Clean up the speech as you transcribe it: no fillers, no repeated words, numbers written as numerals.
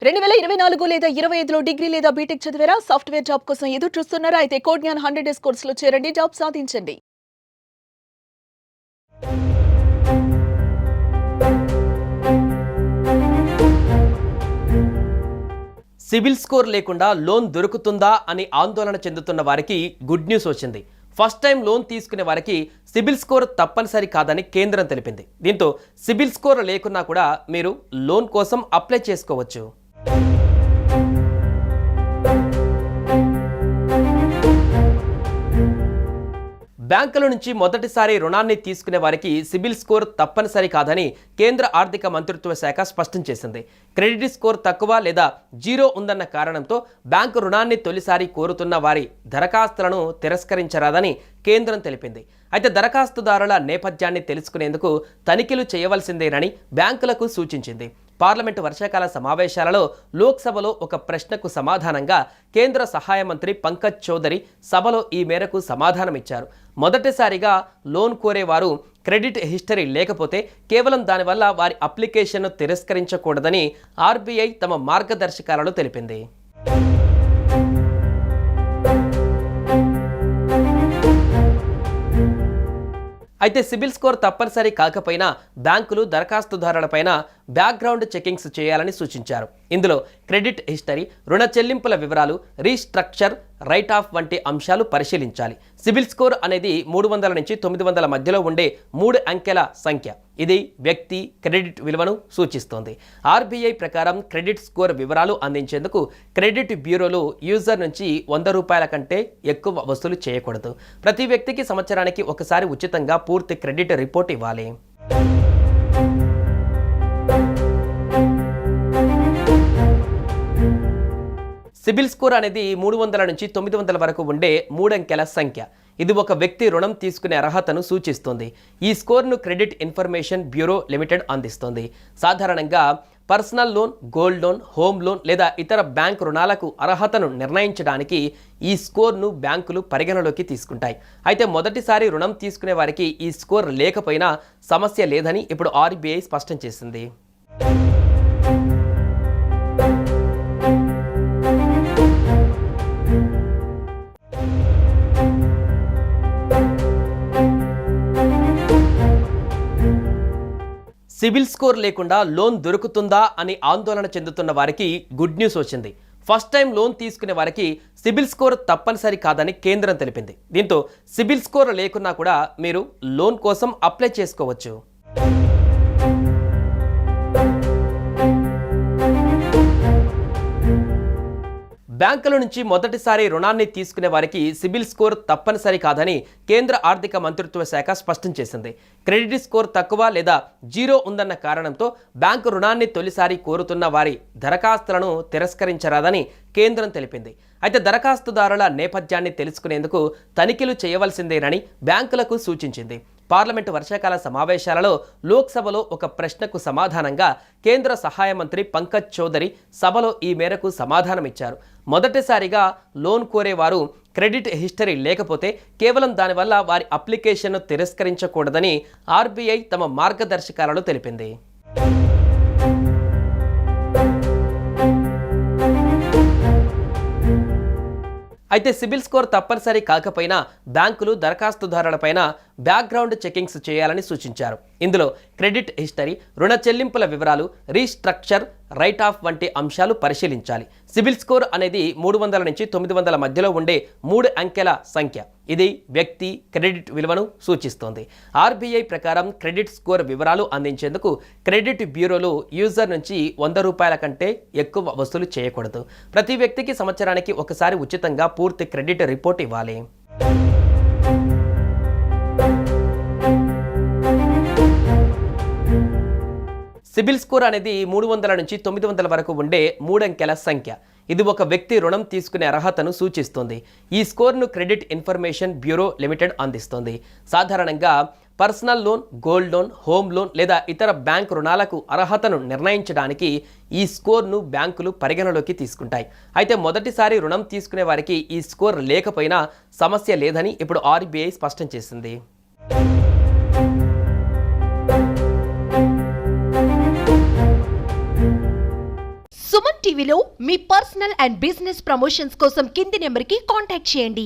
2024 లేదా 25లో డిగ్రీ లేదా బీటెక్ చదివారా? సాఫ్ట్‌వేర్ జాబ్ కోసం ఎదురు చూస్తున్నారా? అయితే కోడ్ జ్ఞాన్ 100 డేస్ కోర్సులో చేరండి, జాబ్ సాధించండి. సిబిల్ స్కోర్ లేకుండా లోన్ దొరుకుతుందా అని ఆందోళన చెందుతున్న వారికి గుడ్ న్యూస్ వచ్చింది. ఫస్ట్ టైం లోన్ తీసుకునే వారికి సిబిల్ స్కోర్ తప్పనిసరి కాదని కేంద్రం తెలిపింది. దీంతో సిబిల్ స్కోర్ లేకున్నా కూడా మీరు లోన్ కోసం అప్లై చేసుకోవచ్చు. బ్యాంకుల నుంచి మొదటిసారి రుణాన్ని తీసుకునే వారికి సిబిల్ స్కోర్ తప్పనిసరి కాదని కేంద్ర ఆర్థిక మంత్రిత్వ శాఖ స్పష్టం చేసింది. క్రెడిట్ స్కోర్ తక్కువ లేదా జీరో ఉందన్న కారణంతో బ్యాంకు రుణాన్ని తొలిసారి కోరుతున్న వారి దరఖాస్తులను తిరస్కరించరాదని కేంద్రం తెలిపింది. అయితే దరఖాస్తుదారుల నేపథ్యాన్ని తెలుసుకునేందుకు తనిఖీలు చేయవలసిందేనని బ్యాంకులకు సూచించింది. పార్లమెంటు వర్షాకాల సమావేశాలలో లోక్సభలో ఒక ప్రశ్నకు సమాధానంగా కేంద్ర సహాయ మంత్రి పంకజ్ చౌదరి సభలో ఈ మేరకు సమాధానమిచ్చారు. మొదటిసారిగా లోన్ కోరేవారు క్రెడిట్ హిస్టరీ లేకపోతే కేవలం దానివల్ల వారి అప్లికేషన్ను తిరస్కరించకూడదని ఆర్బీఐ తమ మార్గదర్శకాలలో తెలిపింది. అయితే సిబిల్ స్కోర్ తప్పనిసరి కాకపోయినా బ్యాంకులు దరఖాస్తుదారులపైన బ్యాక్గ్రౌండ్ చెకింగ్స్ చేయాలని సూచించారు. ఇందులో క్రెడిట్ హిస్టరీ, రుణ చెల్లింపుల వివరాలు, రీస్ట్రక్చర్, రైట్ ఆఫ్ వంటి అంశాలు పరిశీలించాలి. సిబిల్ స్కోర్ అనేది 300 నుంచి 900 మధ్యలో ఉండే 3 అంకెల సంఖ్య. ఇది వ్యక్తి క్రెడిట్ విలువను సూచిస్తోంది. ఆర్బీఐ ప్రకారం క్రెడిట్ స్కోర్ వివరాలు అందించేందుకు క్రెడిట్ బ్యూరోలు యూజర్ నుంచి ₹100 కంటే ఎక్కువ వసూలు చేయకూడదు. ప్రతి వ్యక్తికి సంవత్సరానికి ఒకసారి ఉచితంగా పూర్తి క్రెడిట్ రిపోర్ట్ ఇవ్వాలి. సిబిల్ స్కోర్ అనేది 300 నుంచి 900 వరకు ఉండే 3 అంకెల సంఖ్య. ఇది ఒక వ్యక్తి రుణం తీసుకునే అర్హతను సూచిస్తుంది. ఈ స్కోర్ను క్రెడిట్ ఇన్ఫర్మేషన్ బ్యూరో లిమిటెడ్ అందిస్తుంది. సాధారణంగా personal loan, gold loan, home loan లేదా ఇతర బ్యాంక్ రుణాలకు అర్హతను నిర్ణయించడానికి ఈ స్కోర్ను బ్యాంకులు పరిగణలోకి తీసుకుంటాయి. అయితే మొదటిసారి రుణం తీసుకునే వారికి ఈ స్కోర్ లేకపోయినా సమస్య లేదని ఇప్పుడు ఆర్బీఐ స్పష్టం చేసింది. సిబిల్ స్కోర్ లేకుండా లోన్ దొరుకుతుందా అని ఆందోళన చెందుతున్న వారికి గుడ్ న్యూస్ వచ్చింది. ఫస్ట్ టైం లోన్ తీసుకునే వారికి సిబిల్ స్కోర్ తప్పనిసరి కాదని కేంద్రం తెలిపింది. దీంతో సిబిల్ స్కోర్ లేకున్నా కూడా మీరు లోన్ కోసం అప్లై చేసుకోవచ్చు. బ్యాంకుల నుంచి మొదటిసారి రుణాన్ని తీసుకునే వారికి సిబిల్ స్కోర్ తప్పనిసరి కాదని కేంద్ర ఆర్థిక మంత్రిత్వ శాఖ స్పష్టం చేసింది. క్రెడిట్ స్కోర్ తక్కువ లేదా జీరో ఉందన్న కారణంతో బ్యాంకు రుణాన్ని తొలిసారి కోరుతున్న వారి దరఖాస్తులను తిరస్కరించరాదని కేంద్రం తెలిపింది. అయితే దరఖాస్తుదారుల నేపథ్యాన్ని తెలుసుకునేందుకు తనిఖీలు చేయవలసిందేనని బ్యాంకులకు సూచించింది. పార్లమెంటు వర్షాకాల సమావేశాలలో లోక్సభలో ఒక ప్రశ్నకు సమాధానంగా కేంద్ర సహాయ మంత్రి పంకజ్ చౌదరి సభలో ఈ మేరకు సమాధానమిచ్చారు. మొదటిసారిగా లోన్ కోరేవారు క్రెడిట్ హిస్టరీ లేకపోతే కేవలం దానివల్ల వారి అప్లికేషన్ను తిరస్కరించకూడదని ఆర్బీఐ తమ మార్గదర్శకాలలో తెలిపింది. అయితే సిబిల్ స్కోర్ తప్పనిసరి కాకపోయినా బ్యాంకులు దరఖాస్తుదారులపైన బ్యాక్గ్రౌండ్ చెకింగ్స్ చేయాలని సూచించారు. ఇందులో క్రెడిట్ హిస్టరీ, రుణ చెల్లింపుల వివరాలు, రీస్ట్రక్చర్, రైట్ ఆఫ్ వంటి అంశాలు పరిశీలించాలి. సిబిల్ స్కోర్ అనేది 300 నుంచి 900 మధ్యలో ఉండే 3 అంకెల సంఖ్య. ఇది వ్యక్తి క్రెడిట్ విలువను సూచిస్తోంది. ఆర్బీఐ ప్రకారం క్రెడిట్ స్కోర్ వివరాలు అందించేందుకు క్రెడిట్ బ్యూరోలు యూజర్ నుంచి ₹100 కంటే ఎక్కువ వసూలు చేయకూడదు. ప్రతి వ్యక్తికి సంవత్సరానికి ఒకసారి ఉచితంగా పూర్తి క్రెడిట్ రిపోర్ట్ ఇవ్వాలి. సిబిల్ స్కోర్ అనేది 300 నుంచి 900 వరకు ఉండే 3 అంకెల సంఖ్య. ఇది ఒక వ్యక్తి రుణం తీసుకునే అర్హతను సూచిస్తుంది. ఈ స్కోర్ను క్రెడిట్ ఇన్ఫర్మేషన్ బ్యూరో లిమిటెడ్ అందిస్తుంది. సాధారణంగా personal loan, gold loan, home loan లేదా ఇతర బ్యాంక్ రుణాలకు అర్హతను నిర్ణయించడానికి ఈ స్కోర్ను బ్యాంకులు పరిగణలోకి తీసుకుంటాయి. అయితే మొదటిసారి రుణం తీసుకునే వారికి ఈ స్కోర్ లేకపోయినా సమస్య లేదని ఇప్పుడు ఆర్బీఐ స్పష్టం చేసింది. టీవీలో మీ పర్సనల్ అండ్ బిజినెస్ ప్రమోషన్స్ కోసం కింది నెంబర్కి కాంటాక్ట్ చేయండి.